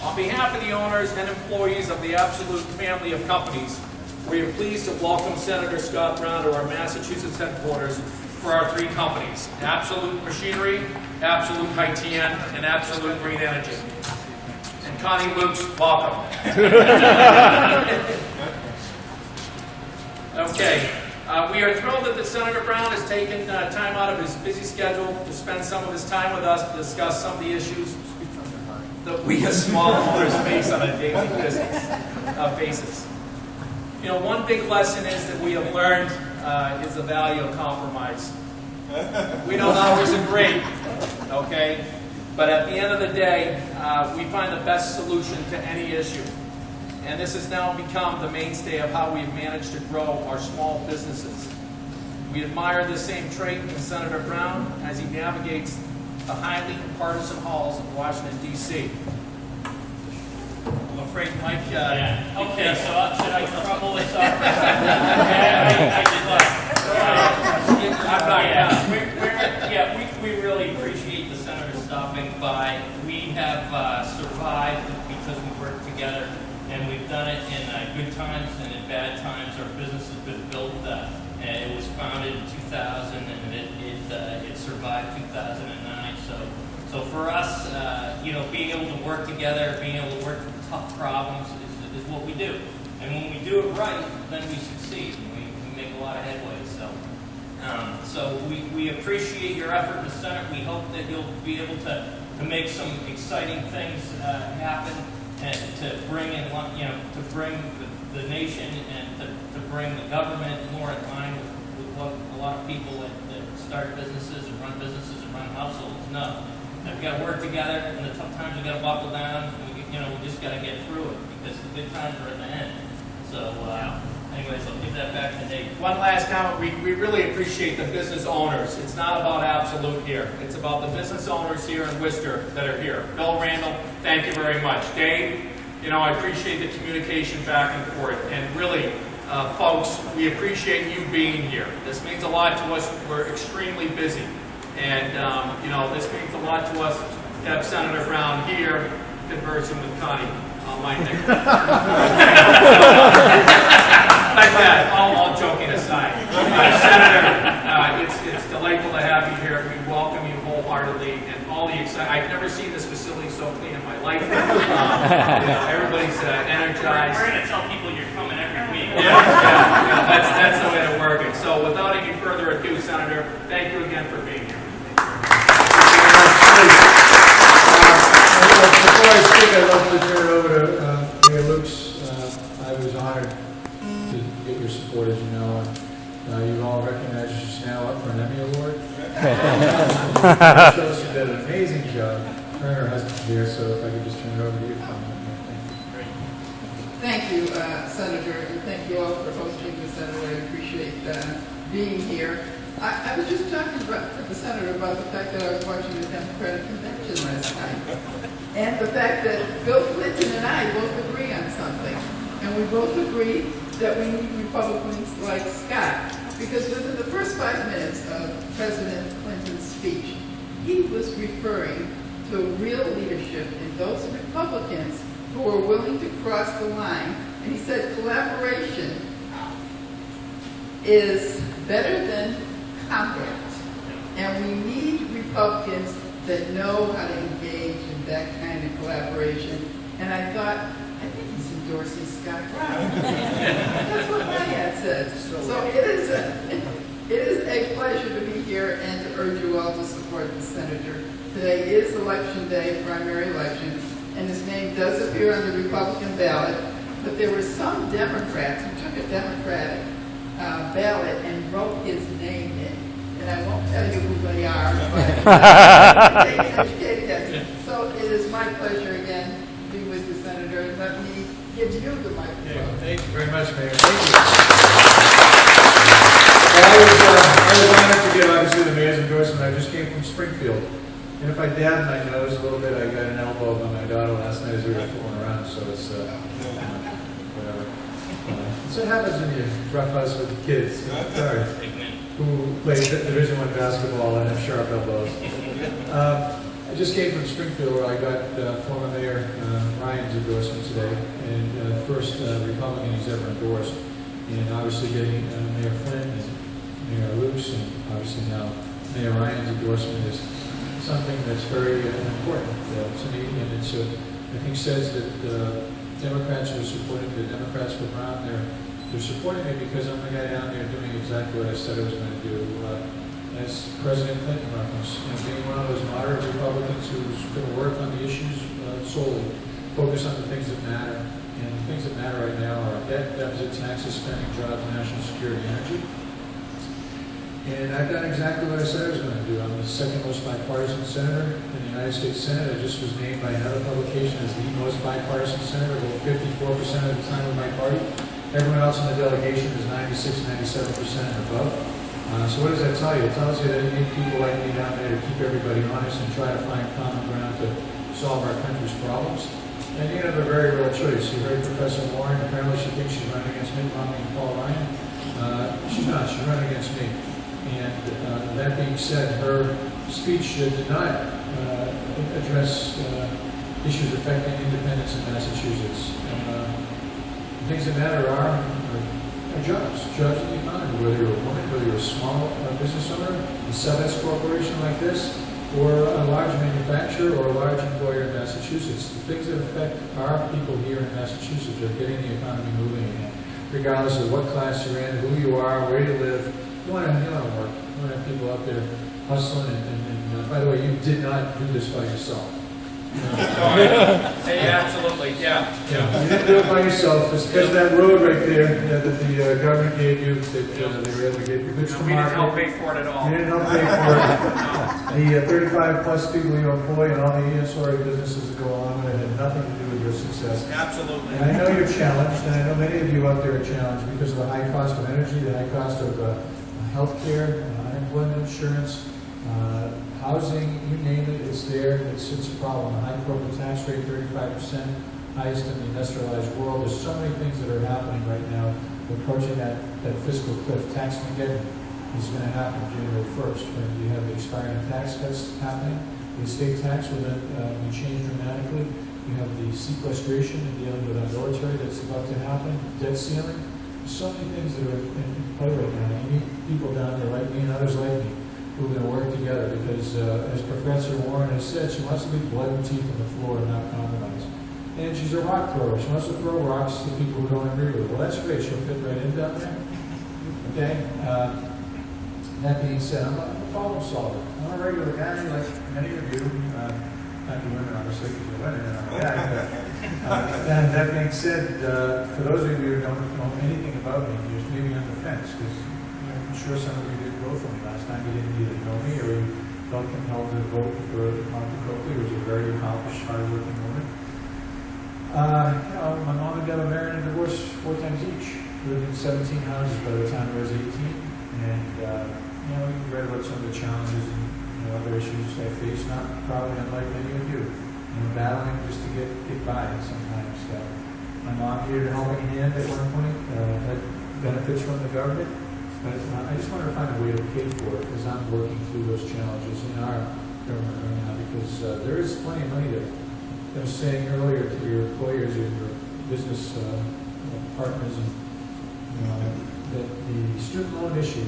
On behalf of the owners and employees of the Absolute family of companies, we are pleased to welcome Senator Scott Brown to our Massachusetts headquarters for our three companies, Absolute Machinery, Absolute Haitian, and Absolute Green Energy. And Connie Lukes, welcome. Okay, we are thrilled that Senator Brown has taken time out of his busy schedule to spend some of his time with us to discuss some of the issues that we as small owners face on a daily basis. You know, one big lesson is that we have learned is the value of compromise. We don't always agree, okay? But at the end of the day, we find the best solution to any issue. And this has now become the mainstay of how we've managed to grow our small businesses. We admire this same trait in Senator Brown as he navigates the highly partisan halls of Washington, D.C. I'm afraid Mike... Okay, so should I trouble this up? We really appreciate the senator stopping by. We have survived because we work together, and we've done it in good times and in bad times. Our business has been built. It was founded in 2000, and it survived 2009. So for us, being able to work together, being able to work through tough problems is what we do. And when we do it right, then we succeed. We make a lot of headway. So we appreciate your effort in the Senate. We hope that you'll be able to make some exciting things happen and to bring in, to bring the nation and to bring the government more in line with what a lot of people that start businesses and run households know. And we got to work together, and the tough times we got to buckle down. We just got to get through it because the good times are at the end. So, anyways, I'll give that back to Nate. One last comment. We really appreciate the business owners. It's not about Absolute here. It's about the business owners here in Worcester that are here. Bill Randall, thank you very much. Dave, I appreciate the communication back and forth. And really, folks, we appreciate you being here. This means a lot to us. We're extremely busy. And, this means a lot to us to have Senator Brown here conversing with Connie on my thing. Like that, all joking aside. Senator, it's delightful to have you here. We welcome you wholeheartedly and all the excitement. I've never seen this facility so clean in my life. Everybody's energized. We're going to tell people you're coming every week. Yeah, that's the way to work it. So without any further ado, Senator, thank you again for being here. Before I speak, I'd love to turn it over to Mayor Lukes. I was honored to get your support, as you know. You all recognize you now up for an Emmy Award. Chelsea did an amazing job. Her and her husband here, so if I could just turn it over to you. Thank you, Senator, and thank you all for hosting the Senator. I appreciate being here. I was just talking to the Senator about the fact that I was watching the Democratic convention last night. And the fact that Bill Clinton and I both agree on something. And we both agree that we need Republicans like Scott. Because within the first 5 minutes of President Clinton's speech, he was referring to real leadership in those Republicans who were willing to cross the line. And he said collaboration is better than compact. And we need Republicans that know how to engage in that kind of collaboration. And I thought, I think he's endorsing Scott Brown. That's what my ad said. So it is a pleasure to be here and to urge you all to support the senator. Today is election day, primary election, and his name does appear on the Republican ballot, but there were some Democrats who took a Democratic ballot and wrote his name in. And I won't tell you who they are, but they can educate that. So it is my pleasure again to be with you, Senator, and let me give you the microphone. Thank you very much, Mayor. Thank you. I was honored to get, obviously, the mayor's endorsement. I just came from Springfield. And if I dab my nose a little bit, I got an elbow by my daughter last night as we were fooling around, so it's, whatever. So it happens when you rough house with the kids. Sorry. Who plays Division I basketball and have sharp elbows. I just came from Springfield where I got former Mayor Ron Ryan's endorsement today, and first Republican he's ever endorsed, and obviously getting Mayor Flynn and Mayor Luce, and obviously now Mayor Ryan's endorsement is something that's very important to me, and it's I think says that Democrats who are supporting the Democrats for Brown, they're supporting it because I'm the guy down there doing exactly what I said I was going to do. As President Clinton referenced, being one of those moderate Republicans who's going to work on the issues solely, focus on the things that matter. And the things that matter right now are debt, deficit, taxes, spending, jobs, national security, energy. And I've done exactly what I said I was going to do. I'm the second most bipartisan senator in the United States Senate. I just was named by another publication as the most bipartisan senator, about 54% of the time of my party. Everyone else in the delegation is 96, 97% and above. So what does that tell you? It tells you that you need people like me down there to keep everybody honest and try to find common ground to solve our country's problems. And you have a very real choice. You heard Professor Warren, apparently she thinks she's running against Mitt Romney and Paul Ryan. She's not, she's running against me. And that being said, her speech did not address issues affecting independence in Massachusetts. Things that matter are jobs in the economy, whether you're a woman, whether you're a small business owner, a sub-S corporation like this, or a large manufacturer or a large employer in Massachusetts. The things that affect our people here in Massachusetts are getting the economy moving again, regardless of what class you're in, who you are, where you live. You want to work. You want to have people out there hustling. And by the way, you did not do this by yourself. Absolutely, yeah. You didn't do it by yourself. It's because of that road right there that the government gave you, that they were able to get you. We didn't help pay for it at all. You didn't help pay for it. The 35 plus people you employ and all the ancillary businesses that go along with it had nothing to do with your success. Absolutely. And I know you're challenged, and I know many of you out there are challenged because of the high cost of energy, the high cost of health care, unemployment insurance, housing, you name it, it's there. It's a problem. The high corporate tax rate, 35%, highest in the industrialized world. There's so many things that are happening right now. We're approaching that fiscal cliff. Tax Mageddon is going to happen January 1st when you have the expiring tax cuts happening. The estate tax will then be changed dramatically. You have the sequestration and dealing with our military that's about to happen. Debt ceiling. There's so many things that are in play right now. You need people down there like me and others like me who are going to work together because, as Professor Warren has said, she wants to leave blood and teeth on the floor and not compromise. And she's a rock thrower. She wants to throw rocks to people who don't agree with her. Well, that's great. She'll fit right in down there. Okay? That being said, I'm a problem solver. I'm a regular guy like many of you. Not you women, obviously, because you're women and I'm a guy. And that being said, for those of you who don't know anything about me, you're maybe on the fence because I'm sure some of you didn't vote for me last time. You didn't either know me or you felt compelled to vote for Monica Coakley, who was a very accomplished, hard-working woman. My mom and dad were married and divorced 4 times each. Lived in 17 houses by the time I was 18. And, we read about some of the challenges and other issues I face, not probably unlike many of you. Battling just to get by sometimes. My mom needed a helping hand at one point, had benefits from the government. But I just wanted to find a way to pay for it as I'm working through those challenges in our government right now because there is plenty of money there. I was saying earlier to your employers and your business partners that the student loan issue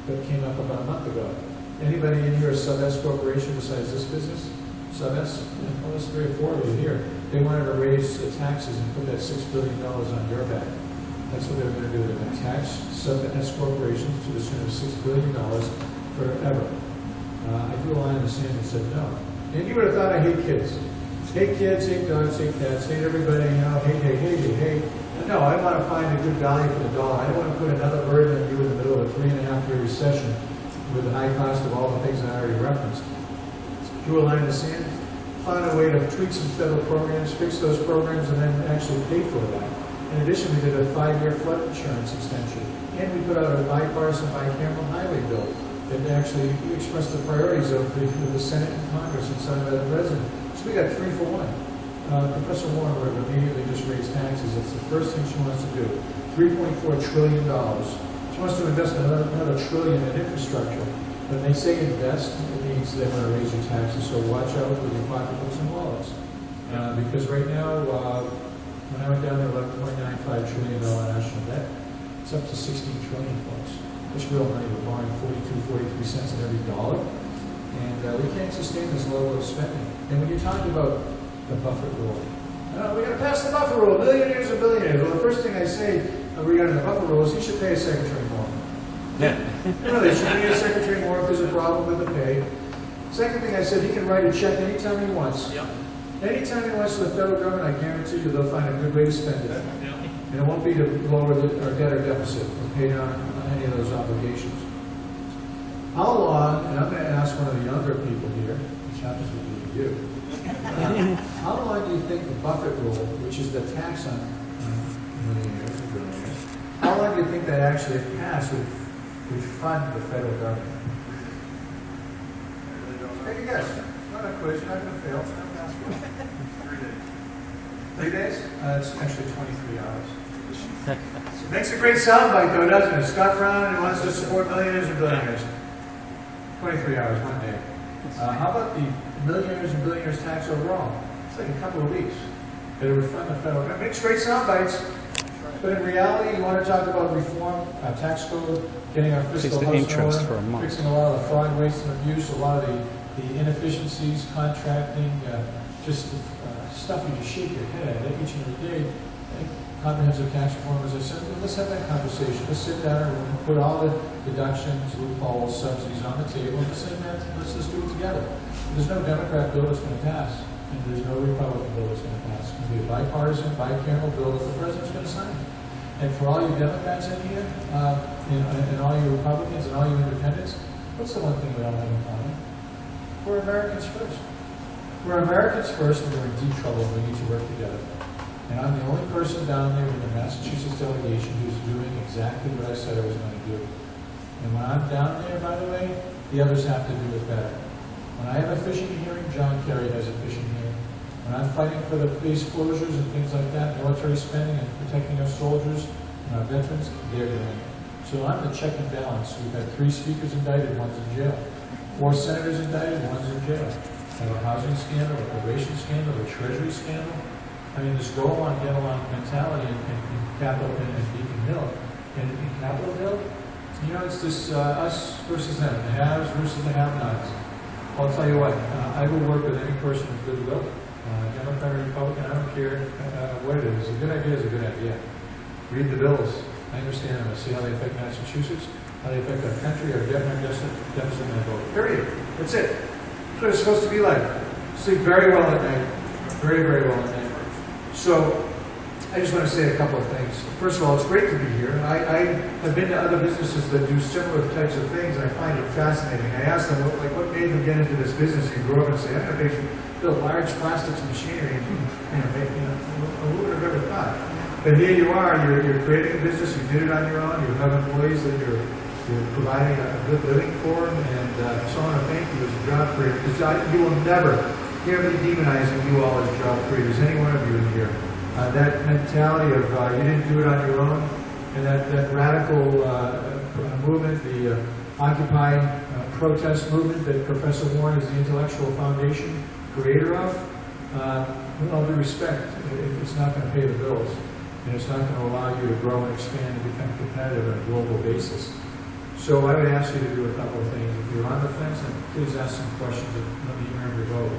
that came up about a month ago. Anybody in here a sub-S corporation besides this business? Sub-S? Well, there's 3 or 4 of you here. They wanted to raise the taxes and put that $6 billion on your back. That's what they're going to do. They're going to tax sub-S corporations to the tune of $6 billion forever. I drew a line in the sand and said no. And you would have thought I hate kids. Hate kids, hate dogs, hate cats, hate everybody, hate. No, I want to find a good value for the dollar. I don't want to put another burden on you in the middle of a 3.5-year recession with the high cost of all the things I already referenced. Drew a line in the sand, found a way to tweak some federal programs, fix those programs, and then actually pay for that. In addition, we did a 5-year flood insurance extension, and we put out a bipartisan bicameral highway bill that actually expressed the priorities of the Senate and Congress and signed by the President. So we got 3 for 1. Professor Warren would have immediately just raised taxes. It's the first thing she wants to do. $3.4 trillion. She wants to invest another $1 trillion in infrastructure. When they say invest, it means they're going to raise your taxes, so watch out with your pocketbooks and wallets. Because right now, when I went down there, $11.95 trillion national debt, it's up to 16 trillion, folks. It's real money. We're borrowing 43 cents on every dollar. And we can't sustain this level of spending. And when you're talking about the Buffett rule, we're going to pass the Buffett rule, millionaires are billionaires. Well, the first thing I say regarding the Buffett rule is he should pay his secretary more. They should pay his secretary more if there's a problem with the pay. Second thing I said, he can write a check anytime he wants. Yep. Anytime he wants to the federal government, I guarantee you they'll find a good way to spend it. Yep. And it won't be to lower our debt or deficit or pay down any of those obligations. How long, and I'm going to ask one of the younger people here, which happens to be you, how long do you think the Buffett rule, which is the tax on millionaires and billionaires, how long do you think that actually, if passed, would fund the federal government? Take a guess. Not a quiz, you're not going to fail. It's not fast. 3 days. 3 days? It's actually 23 hours. It makes a great soundbite, though, doesn't it? Scott Brown wants to support millionaires and billionaires. 23 hours, 1 day. How about the millionaires and billionaires tax overall? It's like a couple of weeks. It would fund the federal government. It makes great soundbites. But in reality, you want to talk about reform, tax code, getting our fiscal house in order, fixing a lot of the fraud, waste, and abuse, a lot of the inefficiencies, contracting, just stuff you just shake your head at each and every day. Comprehensive tax reform, as I said, let's have that conversation. Let's sit down and put all the deductions, loopholes, subsidies on the table, and let's do it together. There's no Democrat bill that's going to pass, and there's no Republican bill that's going to pass. It's going to be a bipartisan, bicameral bill that the president's going to sign. And for all you Democrats in here, and all you Republicans and all you independents, what's the one thing we all have in common? We're Americans first. We're Americans first, and we're in deep trouble, and we need to work together. And I'm the only person down there in the Massachusetts delegation who's doing exactly what I said I was going to do. And when I'm down there, by the way, the others have to do it better. When I have a fishing hearing, John Kerry has a fishing hearing. When I'm fighting for the base closures and things like that, military spending and protecting our soldiers and our veterans, they're doing it. So I'm the check and balance. We've had 3 speakers indicted, one's in jail. 4 senators indicted, one's in jail. We have a housing scandal, a probation scandal, a treasury scandal. I mean, this go-along, get-along mentality in Capitol and Beacon Hill. And in Capitol Hill, you know, it's this us versus them, the haves versus the have-nots. I'll tell you what, I will work with any person with goodwill. Democrat or Republican, I don't care what it is. A good idea is a good idea. Read the bills. I understand them. I see how they affect Massachusetts, how they affect our country, our debt, our deficit, and our vote. Period. That's it. That's what it's supposed to be like. Sleep very well at night. Very, very well at night. So, I just want to say a couple of things. First of all, it's great to be here. I have been to other businesses that do similar types of things, and I find it fascinating. I asked them, what made them get into this business? You grew up and say, I'm going to build large plastics machinery, who would have ever thought? But here you are, you're creating a business, you did it on your own, you have employees that you're providing a good living for, and so I want to thank you as a job creator, because you will never hear me demonizing you all as job creators, any one of you in here. That mentality of you didn't do it on your own, and that radical movement, the Occupy protest movement that Professor Warren is the intellectual foundation creator of, with all due respect, it's not going to pay the bills, and it's not going to allow you to grow and expand and become competitive on a global basis. So I would ask you to do a couple of things. If you're on the fence, then please ask some questions and let me earn your vote.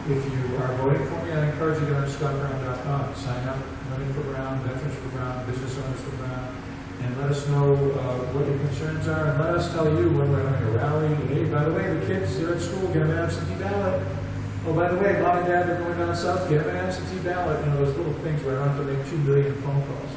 If you are voting for me, I encourage you to go to scottbrown.com. Sign up, Women for Brown, Veterans for Brown, Business Owners for Brown, and let us know what your concerns are, and let us tell you when we're having a rally. Hey, by the way, the kids, they're at school, get them an absentee ballot. Oh, by the way, Mom and Dad, they're going down south, get them an absentee ballot. You know, those little things where I don't have to make 2 billion phone calls.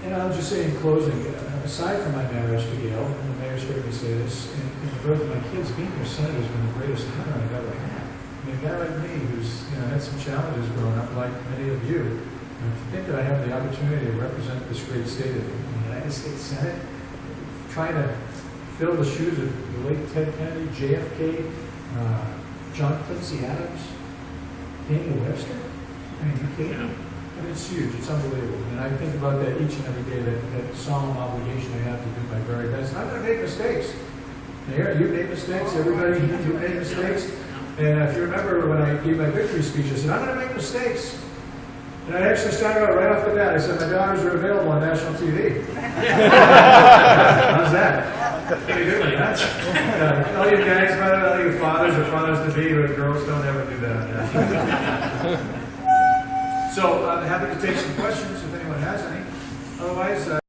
And I'll just say in closing, aside from my marriage to Gail, and the mayor's heard me say this, and the birth of my kids, being your senator has been the greatest honor I've ever had. I mean, a guy like me who's had some challenges growing up, like many of you, and to think that I have the opportunity to represent this great state of the United States Senate, trying to fill the shoes of the late Ted Kennedy, JFK, John Quincy Adams, Daniel Webster. I mean, you kidding me? I mean, it's huge. It's unbelievable. And I think about that each and every day, that solemn obligation I have to do my very best. And I'm going to make mistakes. Mayor, you made mistakes. Everybody, you made mistakes. And if you remember when I gave my victory speech, I said, I'm going to make mistakes. And I actually started out right off the bat. I said, my daughters are available on national TV. How's that? Pretty good one, huh? All you guys, all you fathers or fathers-to-be, but girls don't ever do that. So I'm happy to take some questions if anyone has any. Otherwise,